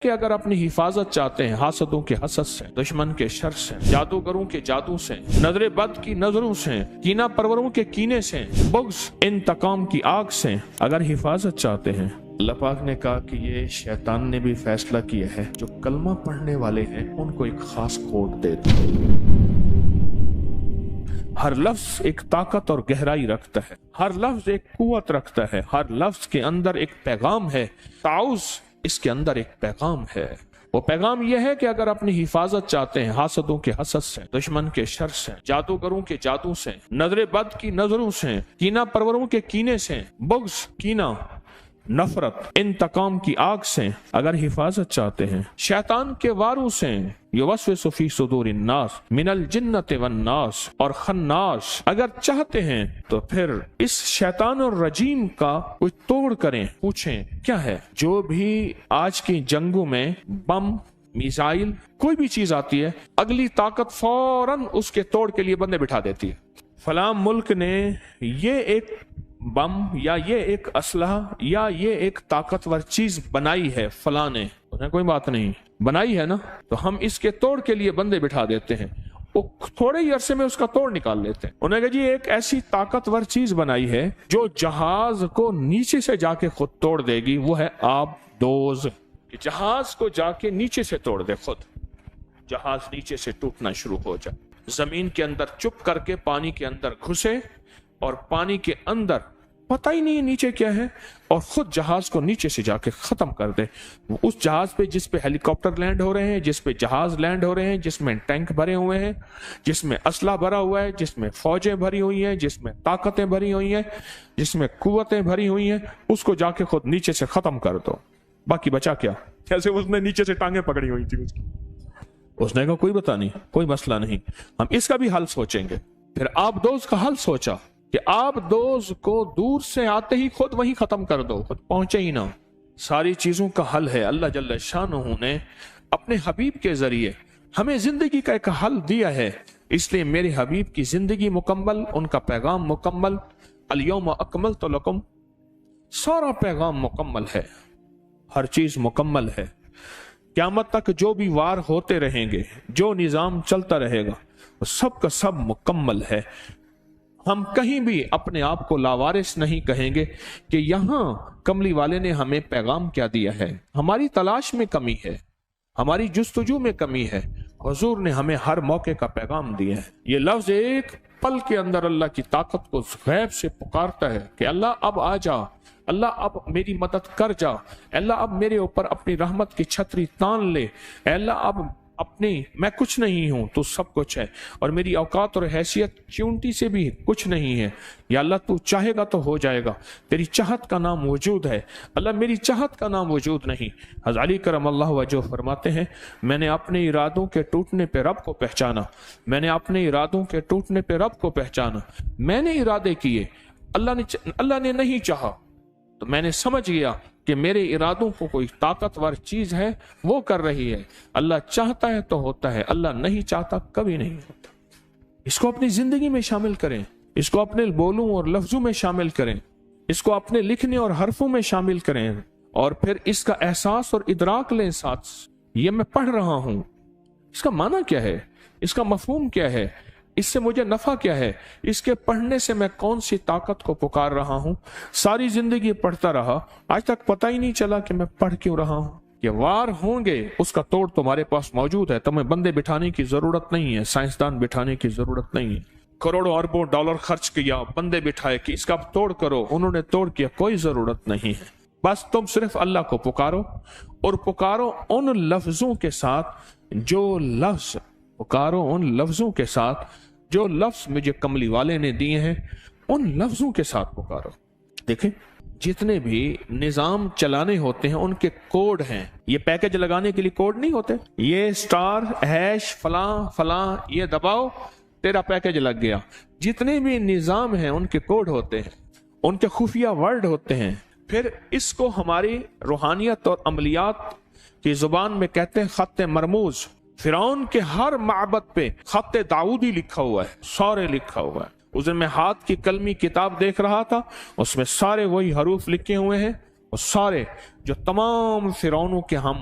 کہ اگر اپنی حفاظت چاہتے ہیں حاسدوں کے حسد سے، دشمن کے شر سے، جادوگروں کے جادو سے، نظر بد کی نظروں سے، کینہ پروروں کے کینے سے، بغض انتقام کی آگ سے اگر حفاظت چاہتے ہیں، اللہ پاک نے کہا کہ یہ شیطان نے بھی فیصلہ کیا ہے جو کلمہ پڑھنے والے ہیں ان کو ایک خاص کوڈ دے دو۔ ہر لفظ ایک طاقت اور گہرائی رکھتا ہے، ہر لفظ ایک قوت رکھتا ہے، ہر لفظ کے اندر ایک پیغام ہے۔ تعوذ اس کے اندر ایک پیغام ہے، وہ پیغام یہ ہے کہ اگر اپنی حفاظت چاہتے ہیں حاسدوں کے حسد سے، دشمن کے شر سے، جادوگروں کے جادو سے، نظر بد کی نظروں سے، کینہ پروروں کے کینے سے، بغض، کینہ، نفرت، انتقام کی آگ سے اگر حفاظت چاہتے ہیں، شیطان کے واروں سے، یوسوس فی صدور الناس من الجنۃ والناس اور خناس اگر چاہتے ہیں تو پھر اس شیطان الرجیم کا کچھ توڑ کریں۔ پوچھیں کیا ہے؟ جو بھی آج کی جنگوں میں بم، میزائل، کوئی بھی چیز آتی ہے، اگلی طاقت فوراً اس کے توڑ کے لیے بندے بٹھا دیتی ہے۔ فلاں ملک نے یہ ایک بم یا یہ ایک اسلحہ یا یہ ایک طاقتور چیز بنائی ہے، فلاں نے، انہیں کوئی بات نہیں بنائی ہے نا، تو ہم اس کے توڑ کے لیے بندے بٹھا دیتے ہیں، وہ تھوڑے ہی عرصے میں اس کا توڑ نکال لیتے ہیں۔ انہیں کہا جی ایک ایسی طاقتور چیز بنائی ہے جو جہاز کو نیچے سے جا کے خود توڑ دے گی، وہ ہے آب دوز، کہ جہاز کو جا کے نیچے سے توڑ دے، خود جہاز نیچے سے ٹوٹنا شروع ہو جائے، زمین کے اندر چپ کر کے پانی کے اندر گھسے اور پانی کے اندر پتہ ہی نہیں نیچے کیا ہے، اور خود جہاز کو نیچے سے جا کے ختم کر دے۔ اس جہاز پہ جس پہ ہیلی کاپٹر لینڈ ہو رہے ہیں، جس پہ جہاز لینڈ ہو رہے ہیں، جس میں ٹینک بھرے ہوئے ہیں، جس میں اسلحہ بھرا ہوا ہے، جس میں فوجیں بھری ہوئی ہیں، جس میں طاقتیں بھری ہوئی ہیں، جس میں قوتیں بھری ہوئی ہیں، اس کو جا کے خود نیچے سے ختم کر دو، باقی بچا کیا؟ جیسے اس نے نیچے سے ٹانگیں پکڑی ہوئی تھی اس نے کہا کوئی بتا نہیں، کوئی مسئلہ نہیں، ہم اس کا بھی حل سوچیں گے۔ پھر آب دوز کا حل سوچا کہ آب دوز کو دور سے آتے ہی خود وہیں ختم کر دو، خود پہنچے ہی نہ۔ ساری چیزوں کا حل ہے۔ اللہ جل شانہ نے اپنے حبیب کے ذریعے ہمیں زندگی کا ایک حل دیا ہے، اس لیے میرے حبیب کی زندگی مکمل، ان کا پیغام مکمل، الیوم اکملت لکم، سارا پیغام مکمل ہے، ہر چیز مکمل ہے۔ قیامت تک جو بھی وار ہوتے رہیں گے، جو نظام چلتا رہے گا، وہ سب کا سب مکمل ہے۔ ہم کہیں بھی اپنے آپ کو لاوارث نہیں کہیں گے کہ یہاں کملی والے نے ہمیں پیغام کیا دیا ہے۔ ہماری تلاش میں کمی ہے، ہماری جستجو میں کمی ہے، حضور نے ہمیں ہر موقع کا پیغام دیا ہے۔ یہ لفظ ایک پل کے اندر اللہ کی طاقت کو غیب سے پکارتا ہے کہ اللہ اب آ جا، اللہ اب میری مدد کر جا، اللہ اب میرے اوپر اپنی رحمت کی چھتری تان لے، اللہ اب اپنی، میں کچھ نہیں ہوں، تو سب کچھ ہے، اور میری اوقات اور حیثیت چونٹی سے بھی کچھ نہیں ہے، یا اللہ تو چاہے گا تو ہو جائے گا، تیری چاہت کا نام وجود ہے، اللہ میری چاہت کا نام وجود نہیں۔ حضرت علی کرم اللہ وجہ فرماتے ہیں میں نے اپنے ارادوں کے ٹوٹنے پہ رب کو پہچانا، میں نے اپنے ارادوں کے ٹوٹنے پہ رب کو پہچانا، میں نے ارادے کیے، اللہ نے نہیں چاہا، تو میں نے سمجھ گیا کہ میرے ارادوں کو کوئی طاقتور چیز ہے وہ کر رہی ہے، اللہ چاہتا ہے تو ہوتا ہے، اللہ نہیں چاہتا کبھی نہیں ہوتا۔ اس کو اپنی زندگی میں شامل کریں، اس کو اپنے بولوں اور لفظوں میں شامل کریں، اس کو اپنے لکھنے اور حرفوں میں شامل کریں، اور پھر اس کا احساس اور ادراک لیں ساتھ، یہ میں پڑھ رہا ہوں، اس کا معنی کیا ہے، اس کا مفہوم کیا ہے، اس سے مجھے نفع کیا ہے، اس کے پڑھنے سے میں کون سی طاقت کو پکار رہا ہوں۔ ساری زندگی پڑھتا رہا، آج تک پتہ ہی نہیں چلا کہ میں پڑھ کیوں رہا ہوں۔ یہ وار ہوں گے، اس کا توڑ تمہارے پاس موجود ہے، تمہیں بندے بٹھانے کی ضرورت نہیں ہے، سائنسدان بٹھانے کی ضرورت نہیں ہے، کروڑوں اربوں ڈالر خرچ کیا، بندے بٹھائے کہ اس کا توڑ کرو، انہوں نے توڑ کیا، کوئی ضرورت نہیں ہے۔ بس تم صرف اللہ کو پکارو، اور پکارو ان لفظوں کے ساتھ جو لفظ مجھے کملی والے نے دیے ہیں، ان لفظوں کے ساتھ پکارو۔ دیکھیں جتنے بھی نظام چلانے ہوتے ہیں ان کے کوڈ ہیں، یہ پیکج لگانے کے لیے کوڈ نہیں ہوتے، یہ سٹار ہیش فلاں فلاں یہ دباؤ تیرا پیکج لگ گیا۔ جتنے بھی نظام ہیں ان کے کوڈ ہوتے ہیں، ان کے خفیہ ورڈ ہوتے ہیں، پھر اس کو ہماری روحانیت اور عملیات کی زبان میں کہتے ہیں خط مرموز۔ فرعون کے ہر معبد پہ خط داؤدی لکھا ہوا ہے، سارے لکھا ہوا ہے۔ اس دن میں ہاتھ کی قلمی کتاب دیکھ رہا تھا، اس میں سارے وہی حروف لکھے ہوئے ہیں، اور سارے جو تمام فرعونوں کے ہم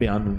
92,